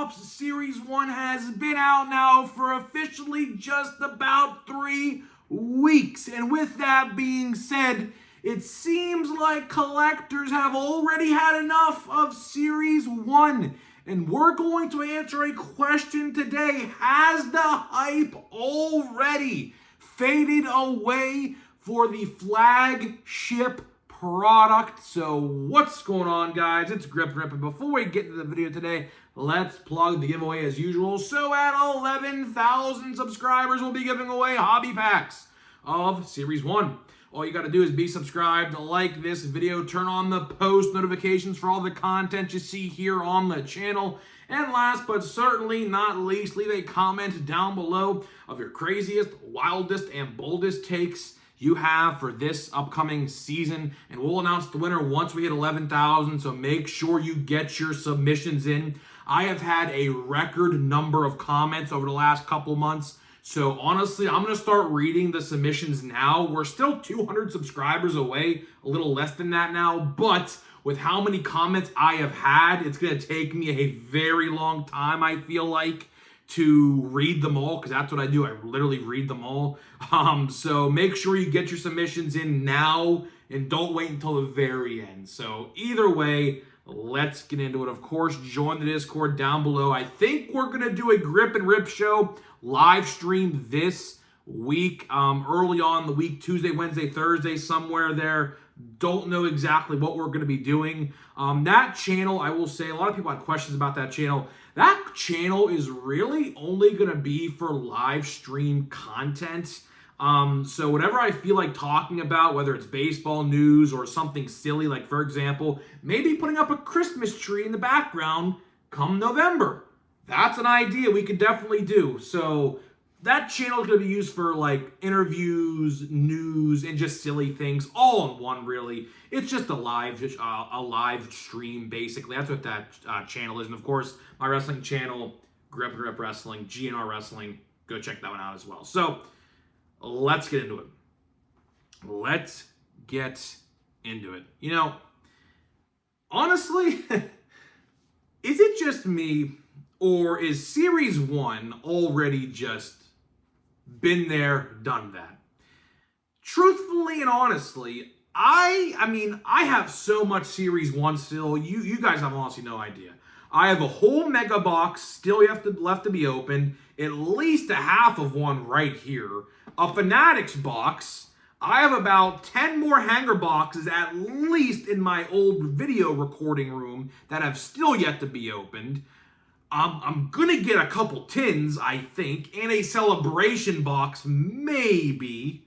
Topps Series 1 has been out now for officially just about 3 weeks. And with that being said, it seems like collectors have already had enough of Series 1. And we're going to answer a question today. Has the hype already faded away for the flagship product? So what's going on, guys? It's Grip Grip, and before we get into the video today, let's plug the giveaway as usual. So at 11,000 subscribers, we'll be giving away hobby packs of Series 1. All you got to do is be subscribed, like this video, turn on the post notifications for all the content you see here on the channel. And last but certainly not least, leave a comment down below of your craziest, wildest, and boldest takes you have for this upcoming season. And we'll announce the winner once we hit 11,000, so make sure you get your submissions in. I have had a record number of comments over the last couple months. So honestly, I'm going to start reading the submissions now. We're still 200 subscribers away, a little less than that now. But with how many comments I have had, it's going to take me a very long time, I feel like, to read them all, because that's what I do. I literally read them all. So make sure you get your submissions in now and don't wait until the very end. So either way, let's get into it. Of course, join the Discord down below. I think we're going to do a Grip and Rip show live stream this week, early on in the week, Tuesday, Wednesday, Thursday, somewhere there. Don't know exactly what we're going to be doing. That channel, I will say, a lot of people had questions about that channel. That channel is really only going to be for live stream content. So whatever I feel like talking about, whether it's baseball news or something silly, like for example, maybe putting up a Christmas tree in the background come November. That's an idea we could definitely do. So that channel is going to be used for like interviews, news, and just silly things, all in one, really. It's just a live stream, basically. That's what that channel is. And of course, my wrestling channel, Grip Grip Wrestling, GNR Wrestling. Go check that one out as well. So let's get into it. Let's get into it. You know, honestly, is it just me, or is Series 1 already just been there, done that? Truthfully and honestly, I mean, I have so much Series 1 still. You guys have honestly no idea. I have a whole mega box still left to be opened, at least a half of one right here. A Fanatics box. I have about 10 more hanger boxes at least in my old video recording room that have still yet to be opened. I'm going to get a couple tins, I think, and a celebration box, maybe.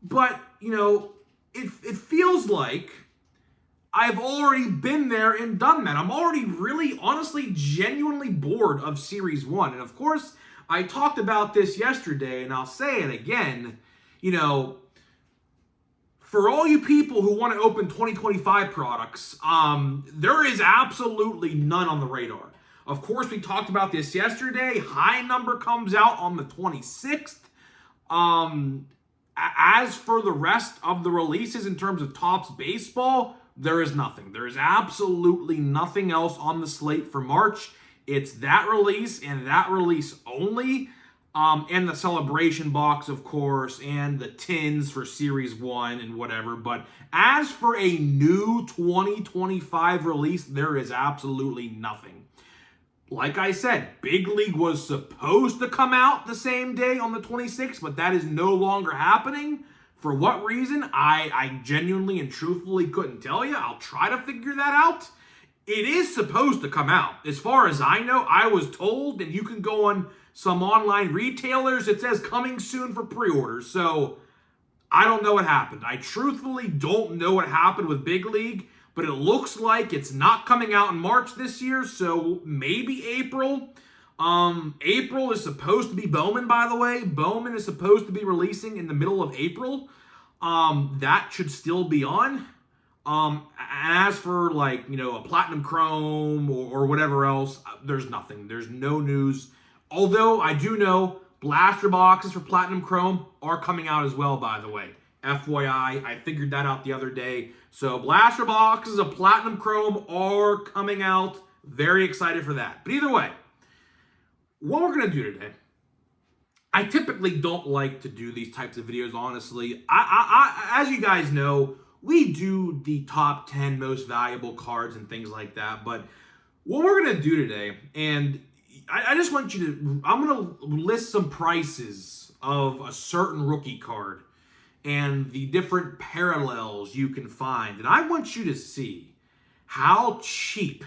But, you know, it feels like I've already been there and done that. I'm already really, honestly, genuinely bored of Series 1. And, of course, I talked about this yesterday, and I'll say it again. You know, for all you people who want to open 2025 products, there is absolutely none on the radar. Of course, we talked about this yesterday. High number comes out on the 26th. As for the rest of the releases in terms of Topps Baseball, there is nothing. There is absolutely nothing else on the slate for March. It's that release and that release only. And the celebration box, of course, and the tins for Series 1 and whatever. But as for a new 2025 release, there is absolutely nothing. Like I said, Big League was supposed to come out the same day on the 26th, but that is no longer happening. For what reason? I genuinely and truthfully couldn't tell you. I'll try to figure that out. It is supposed to come out. As far as I know, I was told, and you can go on some online retailers, it says coming soon for pre-orders. So I don't know what happened. I truthfully don't know what happened with Big League. But it looks like it's not coming out in March this year, so maybe April. April is supposed to be Bowman, by the way. Bowman is supposed to be releasing in the middle of April. That should still be on. As for, like, you know, a Platinum Chrome or whatever else, there's nothing. There's no news. Although I do know blaster boxes for Platinum Chrome are coming out as well, by the way. FYI, I figured that out the other day. So blaster boxes of Platinum Chrome are coming out. Very excited for that. But either way, what we're going to do today, I typically don't like to do these types of videos, honestly. As you guys know, we do the top 10 most valuable cards and things like that. But what we're going to do today, and I just want you to, I'm going to list some prices of a certain rookie card and the different parallels you can find. And I want you to see how cheap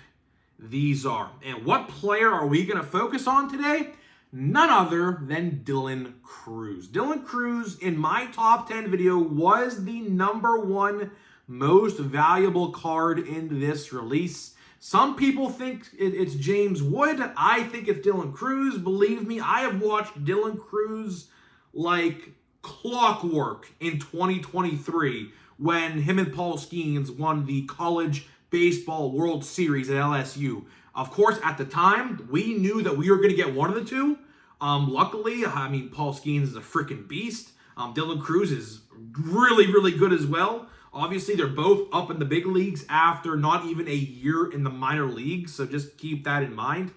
these are. And what player are we going to focus on today? None other than Dylan Crews. Dylan Crews, in my top 10 video, was the #1 most valuable card in this release. Some people think it's James Wood. I think it's Dylan Crews. Believe me, I have watched Dylan Crews like clockwork in 2023 when him and Paul Skeens won the College Baseball World Series at LSU. Of course, at the time, we knew that we were going to get one of the two. Luckily, I mean, Paul Skeens is a freaking beast. Dylan Crews is really, really good as well. Obviously, they're both up in the big leagues after not even a year in the minor leagues, so just keep that in mind.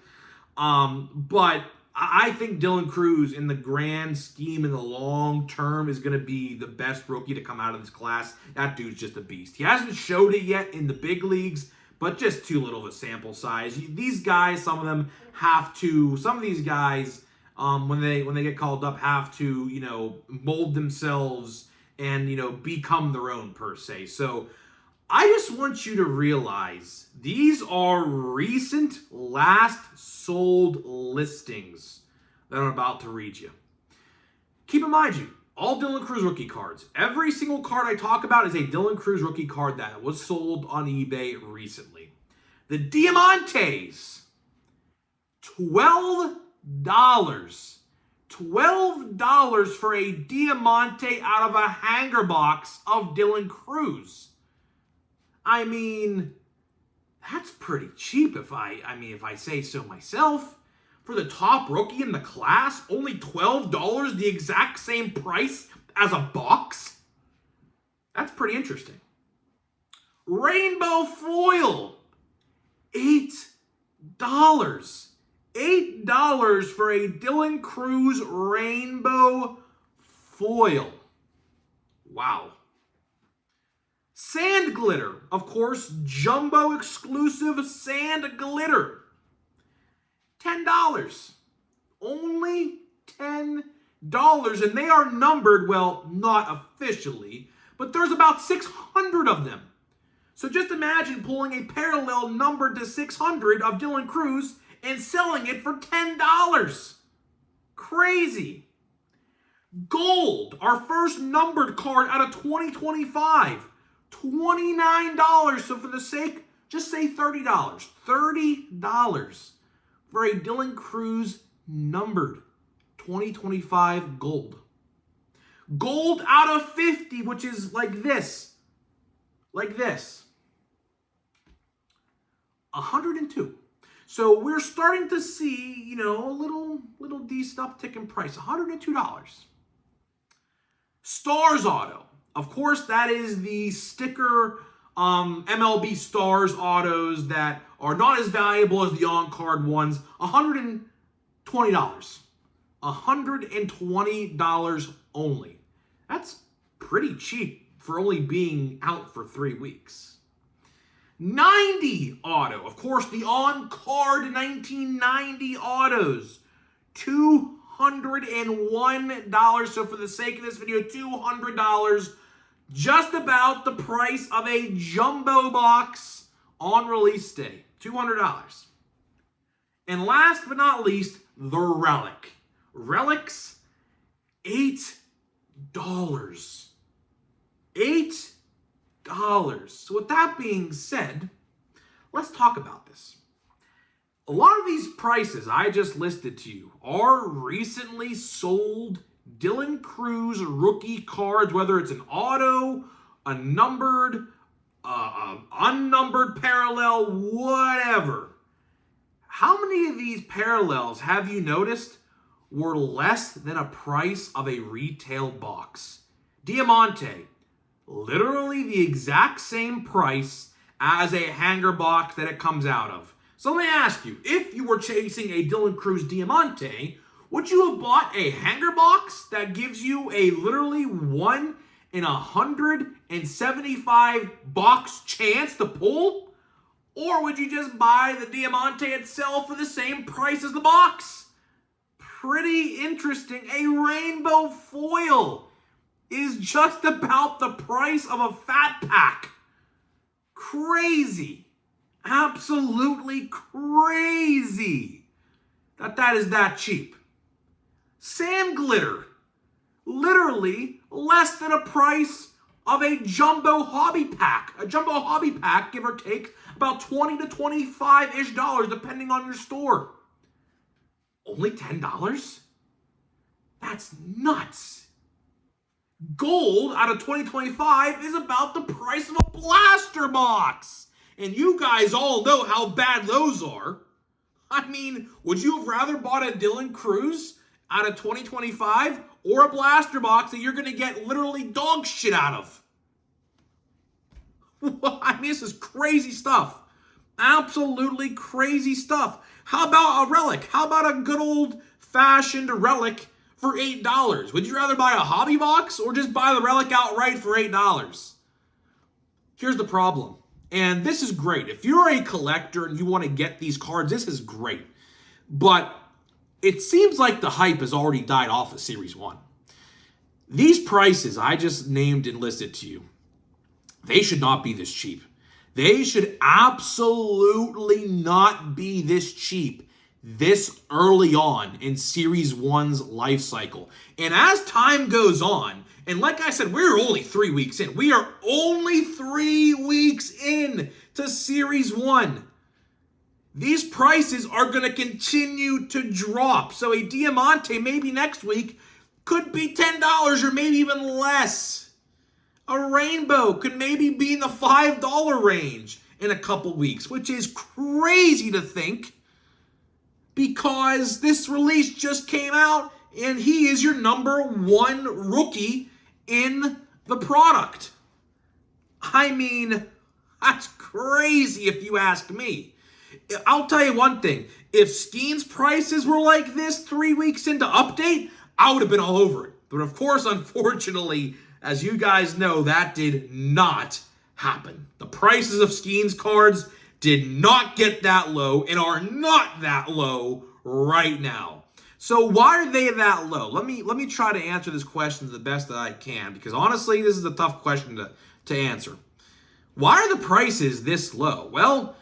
But I think Dylan Crews, in the grand scheme, in the long term, is going to be the best rookie to come out of this class. That dude's just a beast. He hasn't showed it yet in the big leagues, but just too little of a sample size. These guys, some of these guys, when they get called up, have to, mold themselves and, become their own, per se. So I just want you to realize these are recent last sold listings that I'm about to read you. Keep in mind, all Dylan Crews rookie cards, every single card I talk about is a Dylan Crews rookie card that was sold on eBay recently. The Diamantes, $12. $12 for a Diamante out of a hanger box of Dylan Crews. I mean, that's pretty cheap if I say so myself. For the top rookie in the class, only $12, the exact same price as a box? That's pretty interesting. Rainbow foil, $8. $8 for a Dylan Crews rainbow foil. Wow. Sand glitter, of course, jumbo exclusive sand glitter. $10. Only $10. And they are numbered, well, not officially, but there's about 600 of them. So just imagine pulling a parallel numbered to 600 of Dylan Crews and selling it for $10. Crazy. Gold, our first numbered card out of 2025. $29. So for the sake, just say $30. $30 for a Dylan Crews numbered 2025 gold. Gold out of 50, which is like this. Like this. 102. So we're starting to see, a little decent uptick in price. $102. Stars Auto. Of course, that is the sticker MLB Stars Autos that are not as valuable as the on-card ones. $120. $120 only. That's pretty cheap for only being out for 3 weeks. 90 auto. Of course, the on-card 1990 autos. $201. So for the sake of this video, $200. Just about the price of a jumbo box on release day. $200. And last but not least, the Relic. Relics, $8. $8. So with that being said, let's talk about this. A lot of these prices I just listed to you are recently sold Dylan Crews rookie cards, whether it's an auto, a numbered, unnumbered parallel, whatever. How many of these parallels have you noticed were less than a price of a retail box? Diamante, literally the exact same price as a hanger box that it comes out of. So let me ask you, if you were chasing a Dylan Cruz Diamante, would you have bought a hanger box that gives you a literally 1 in 175 box chance to pull? Or would you just buy the Diamante itself for the same price as the box? Pretty interesting. A rainbow foil is just about the price of a fat pack. Crazy. Absolutely crazy that is that cheap. Sand glitter. Literally less than a price of a jumbo hobby pack. A jumbo hobby pack, give or take, about $20 to $25-ish, depending on your store. Only $10? That's nuts. Gold out of 2025 is about the price of a blaster box. And you guys all know how bad those are. I mean, would you have rather bought a Dylan Cruz out of 2025 or a blaster box that you're going to get literally dog shit out of? I mean, this is crazy stuff. Absolutely crazy stuff. How about a relic? How about a good old-fashioned relic for $8? Would you rather buy a hobby box or just buy the relic outright for $8? Here's the problem. And this is great. If you're a collector and you want to get these cards, this is great. But it seems like the hype has already died off of Series 1. These prices I just named and listed to you, they should not be this cheap. They should absolutely not be this cheap this early on in Series 1's life cycle. And as time goes on, and like I said, we're only 3 weeks in. We are only 3 weeks in to Series 1. These prices are going to continue to drop. So a Diamante maybe next week could be $10 or maybe even less. A rainbow could maybe be in the $5 range in a couple weeks, which is crazy to think because this release just came out and he is your #1 rookie in the product. I mean, that's crazy if you ask me. I'll tell you one thing. If Skeen's prices were like this 3 weeks into update, I would have been all over it. But of course, unfortunately, as you guys know, that did not happen. The prices of Skeen's cards did not get that low and are not that low right now. So why are they that low? Let me try to answer this question the best that I can, because honestly, this is a tough question to answer. Why are the prices this low? Well,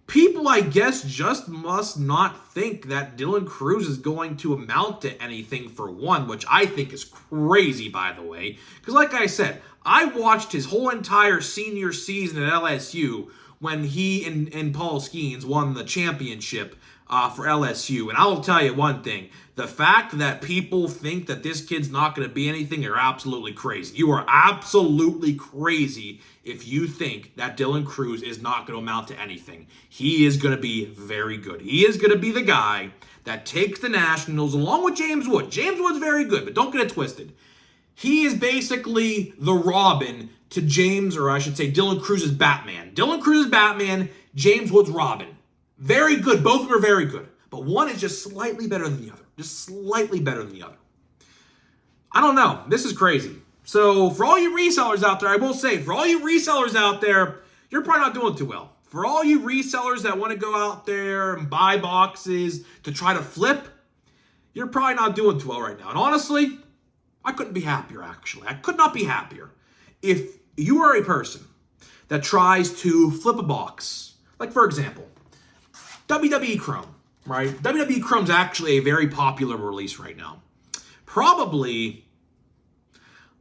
people, I guess, just must not think that Dylan Cruz is going to amount to anything for one, which I think is crazy, by the way. Because like I said, I watched his whole entire senior season at LSU when he and Paul Skeens won the championship for LSU. And I'll tell you one thing. The fact that people think that this kid's not going to be anything are absolutely crazy. You are absolutely crazy if you think that Dylan Cruz is not going to amount to anything. He is going to be very good. He is going to be the guy that takes the Nationals along with James Wood. James Wood's very good, but don't get it twisted. He is basically the Robin to James, or I should say Dylan Cruz's Batman. Dylan Cruz's Batman, James Wood's Robin. Very good. Both of them are very good. But one is just slightly better than the other. Just slightly better than the other. I don't know. This is crazy. So for all you resellers out there, I will say, for all you resellers out there, you're probably not doing too well. For all you resellers that want to go out there and buy boxes to try to flip, you're probably not doing too well right now. And honestly, I couldn't be happier, actually. I could not be happier. If you are a person that tries to flip a box, like for example, WWE Chrome, right? WWE Chrome's actually a very popular release right now. Probably,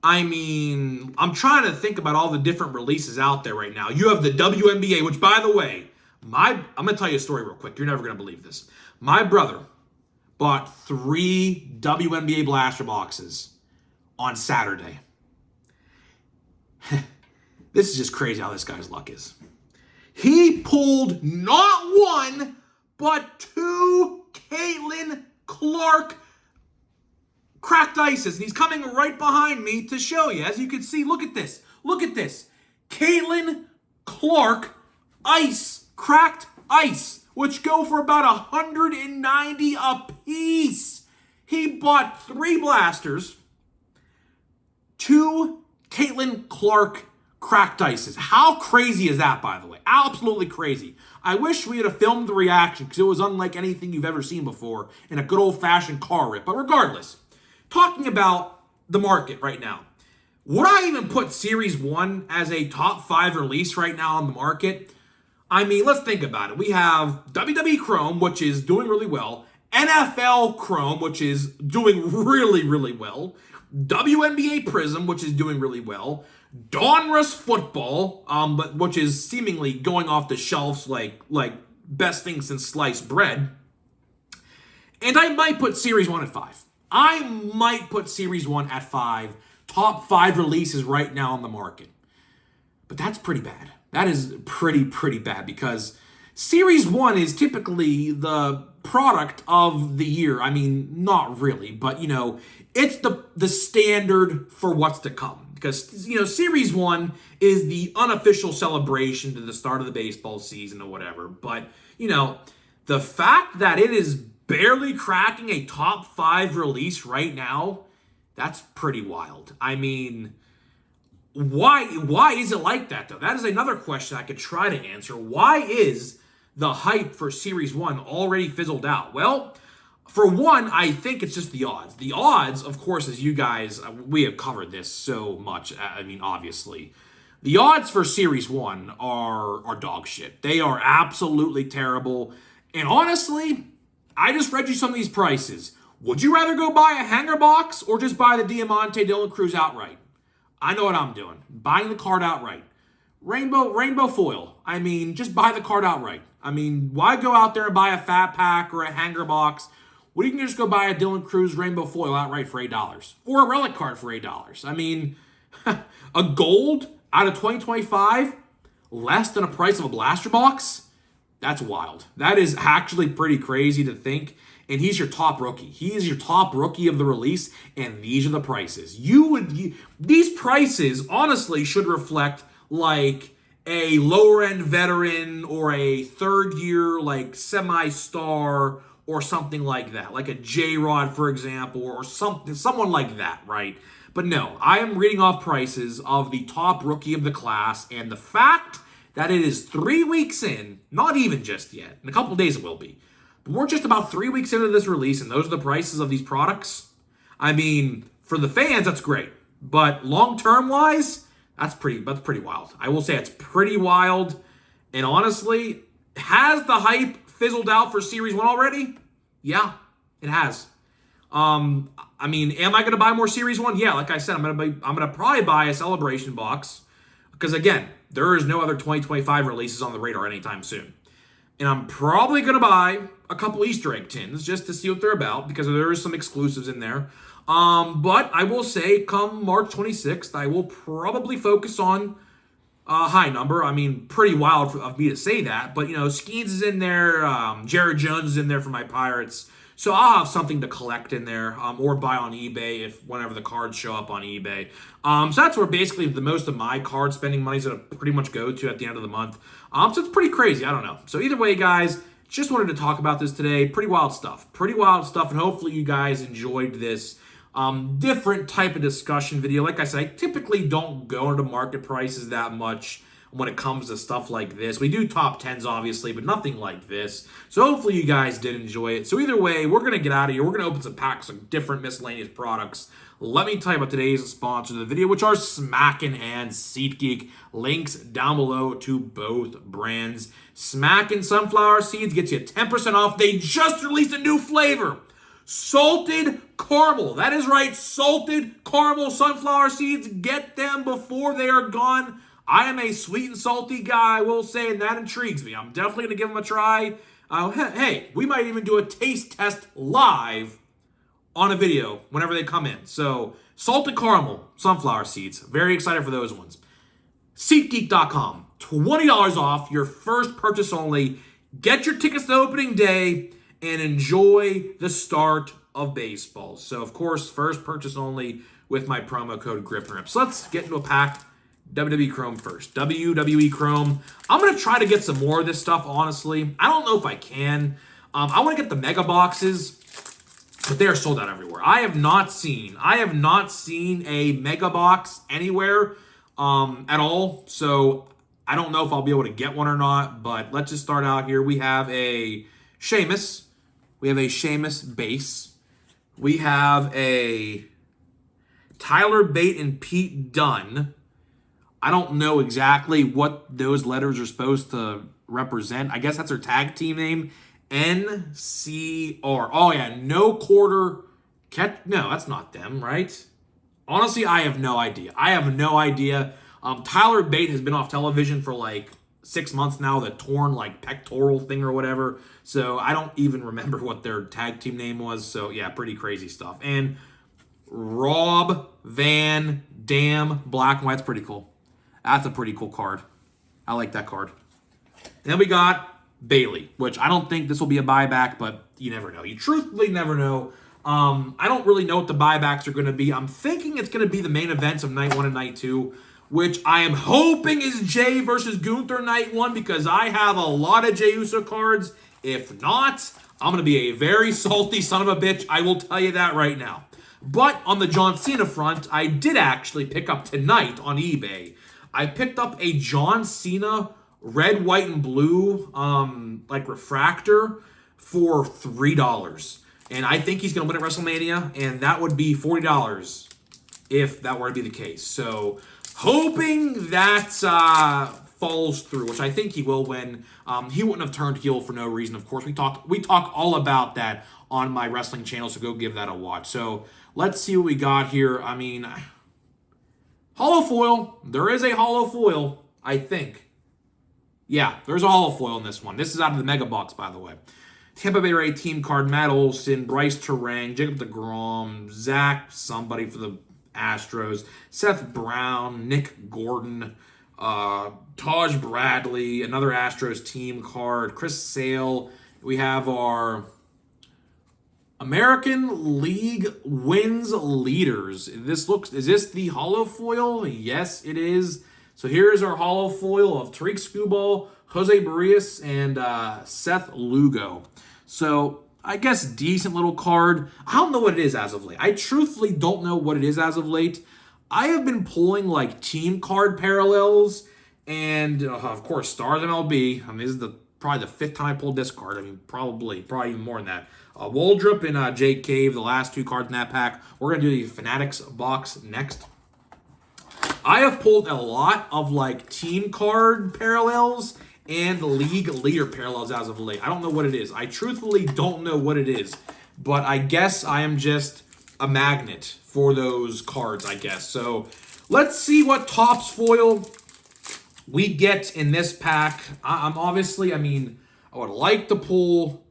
I mean, I'm trying to think about all the different releases out there right now. You have the WNBA, which by the way, I'm going to tell you a story real quick. You're never going to believe this. My brother bought 3 WNBA blaster boxes on Saturday. This is just crazy how this guy's luck is. He pulled not one, but 2 Caitlin Clark cracked ices. And he's coming right behind me to show you. As you can see, look at this. Look at this. Caitlin Clark ice, cracked ice. which go for about $190 a piece. He bought 3 blasters, 2 Caitlin Clark cracked ices. How crazy is that, by the way? Absolutely crazy. I wish we had filmed the reaction because it was unlike anything you've ever seen before in a good old-fashioned car rip. But regardless, talking about the market right now, would I even put Series 1 as a top 5 release right now on the market? I mean, let's think about it. We have WWE Chrome, which is doing really well. NFL Chrome, which is doing really, really well. WNBA Prism, which is doing really well. Donruss Football, which is seemingly going off the shelves like best thing since sliced bread. And I might put Series 1 at 5. I might put Series 1 at 5. Top 5 releases right now on the market. But that's pretty bad. That is pretty bad because Series 1 is typically the product of the year. I mean, not really, but, it's the standard for what's to come. Because, Series 1 is the unofficial celebration to the start of the baseball season or whatever. But, the fact that it is barely cracking a top 5 release right now, that's pretty wild. I mean, why is it like that, though? That is another question I could try to answer. Why is the hype for Series 1 already fizzled out? Well, for one, I think it's just the odds. The odds, of course, as you guys, we have covered this so much. I mean, obviously. The odds for Series 1 are dog shit. They are absolutely terrible. And honestly, I just read you some of these prices. Would you rather go buy a hanger box or just buy the Diamante Dylan Cruz outright? I know what I'm doing. Buying the card outright. Rainbow foil. I mean, just buy the card outright. I mean, why go out there and buy a fat pack or a hanger box? Well, you can just go buy a Dylan Cruz rainbow foil outright for $8. Or a relic card for $8. I mean, a gold out of 2025 less than a price of a blaster box? That's wild. That is actually pretty crazy to think. And he's your top rookie. He is your top rookie of the release, and these are the prices. These prices, honestly, should reflect like a lower-end veteran or a third-year, like, semi-star or something like that. Like a J-Rod, for example, or someone like that, right? But no, I am reading off prices of the top rookie of the class, and the fact that it is 3 weeks in, not even just yet, in a couple days it will be, but we're just about 3 weeks into this release, and those are the prices of these products. I mean, for the fans, that's great. But long-term wise, that's pretty wild. I will say it's pretty wild. And honestly, has the hype fizzled out for Series 1 already? Yeah, it has. I mean, am I going to buy more Series 1? Yeah, like I said, I'm going to probably buy a Celebration box because, again, there is no other 2025 releases on the radar anytime soon. And I'm probably going to buy a couple Easter egg tins just to see what they're about because there is some exclusives in there. But I will say come March 26th, I will probably focus on a high number. I mean, pretty wild of me to say that. But, Skeens is in there. Jared Jones is in there for my Pirates. So I'll have something to collect in there or buy on eBay whenever the cards show up on eBay. So that's where basically the most of my card spending money is going to pretty much go to at the end of the month. So it's pretty crazy. I don't know. So either way, guys, just wanted to talk about this today. Pretty wild stuff. Pretty wild stuff. And hopefully you guys enjoyed this different type of discussion video. Like I said, I typically don't go into market prices that much when it comes to stuff like this. We do top 10s, obviously, but nothing like this. So hopefully you guys did enjoy it. So either way, we're going to get out of here. We're going to open some packs of different miscellaneous products. Let me tell you about today's sponsor of the video, which are Smackin' and SeatGeek. Links down below to both brands. Smackin' Sunflower Seeds gets you 10% off. They just released a new flavor. Salted caramel. That is right, salted caramel sunflower seeds. Get them before they are gone. I am a sweet and salty guy, I will say, and that intrigues me. I'm definitely going to give them a try. Hey, we might even do a taste test live on a video whenever they come in. So, salted caramel sunflower seeds. Very excited for those ones. SeatGeek.com. $20 off your first purchase only. Get your tickets to opening day and enjoy the start of baseball. So, of course, first purchase only with my promo code GripNRips. So let's get into a pack. WWE Chrome first. WWE Chrome. I'm going to try to get some more of this stuff, honestly. I don't know if I can. I want to get the mega boxes, but they are sold out everywhere. I have not seen a mega box anywhere at all. So I don't know if I'll be able to get one or not, but let's just start out here. We have a Sheamus. We have a Sheamus base. We have a Tyler Bate and Pete Dunne. I don't know exactly what those letters are supposed to represent. I guess that's their tag team name. NCR. Oh, yeah. No quarter catch. No, that's not them, right? Honestly, I have no idea. Tyler Bate has been off television for like 6 months now, the torn like pectoral thing or whatever. So I don't even remember what their tag team name was. So yeah, pretty crazy stuff. And Rob Van Dam, black and white. That's pretty cool. That's a pretty cool card. I like that card. And then we got Bayley, which I don't think this will be a buyback, but you never know. You truthfully never know. I don't really know what the buybacks are going to be. I'm thinking it's going to be the main events of night 1 and night 2, which I am hoping is Jay versus Gunther night 1 because I have a lot of Jey Uso cards. If not, I'm going to be a very salty son of a bitch. I will tell you that right now. But on the John Cena front, I did actually pick up tonight on eBay. I picked up a John Cena red, white, and blue like refractor for $3. And I think he's going to win at WrestleMania, and that would be $40 if that were to be the case. So hoping that falls through, which I think he will win. He wouldn't have turned heel for no reason, of course. We talk all about that on my wrestling channel, so go give that a watch. So let's see what we got here. I mean, hollow foil. There is a hollow foil, I think. Yeah, there's a hollow foil in this one. This is out of the mega box, by the way. Tampa Bay Rays team card, Matt Olson, Bryce Terang, Jacob deGrom, Zach somebody for the Astros, Seth Brown, Nick Gordon, Taj Bradley, another Astros team card, Chris Sale. We have our American League wins leaders. Is this the hollow foil? Yes, it is. So here's our hollow foil of Tariq Skubal, Jose Barrios, and Seth Lugo. So I guess decent little card. I don't know what it is as of late. I truthfully don't know what it is as of late. I have been pulling like team card parallels and of course Stars MLB. I mean, this is probably the 5th time I pulled this card. I mean, probably even more than that. Waldrop and Jake Cave, the last 2 cards in that pack. We're going to do the Fanatics box next. I have pulled a lot of like team card parallels and league leader parallels as of late. I don't know what it is. I truthfully don't know what it is. But I guess I am just a magnet for those cards, I guess. So let's see what Topps foil we get in this pack. I would like to pull,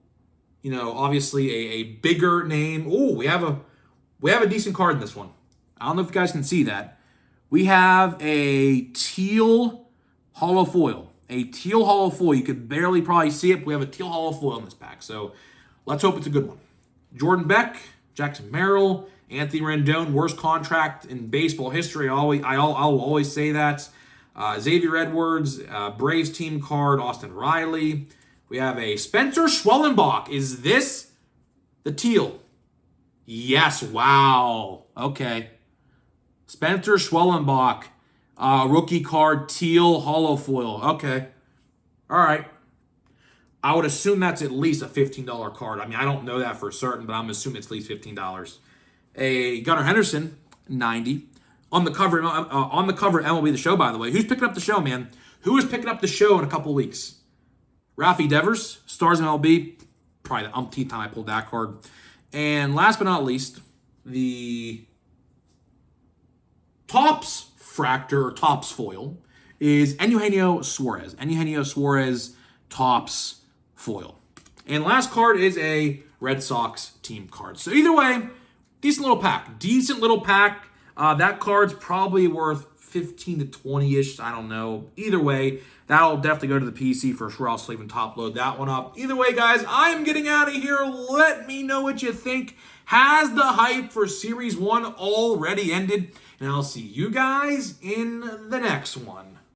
obviously a bigger name. Oh, we have a decent card in this one. I don't know if you guys can see that. We have a teal hollow foil. A teal hollow foil. You could barely probably see it, but we have a teal hollow foil in this pack. So let's hope it's a good one. Jordan Beck, Jackson Merrill, Anthony Rendon, worst contract in baseball history. I'll always say that. Xavier Edwards, Braves team card, Austin Riley. We have a Spencer Schwellenbach. Is this the teal? Yes. Wow. Okay. Spencer Schwellenbach, rookie card, teal hollow foil. Okay. All right. I would assume that's at least a $15 card. I mean, I don't know that for certain, but I'm assuming it's at least $15. A Gunnar Henderson, 90. On the cover MLB The Show, by the way. Who's picking up the show, man? Who is picking up the show in a couple weeks? Rafi Devers, Stars MLB. Probably the umpteenth time I pulled that card. And last but not least, the Topps Fractor or Topps foil is Eugenio Suarez. Eugenio Suarez Topps foil. And last card is a Red Sox team card. So either way, decent little pack. That card's probably worth 15 to 20-ish. I don't know. Either way, that'll definitely go to the PC for sure. I'll still even top load that one up. Either way, guys, I'm getting out of here. Let me know what you think. Has the hype for Series 1 already ended? And I'll see you guys in the next one.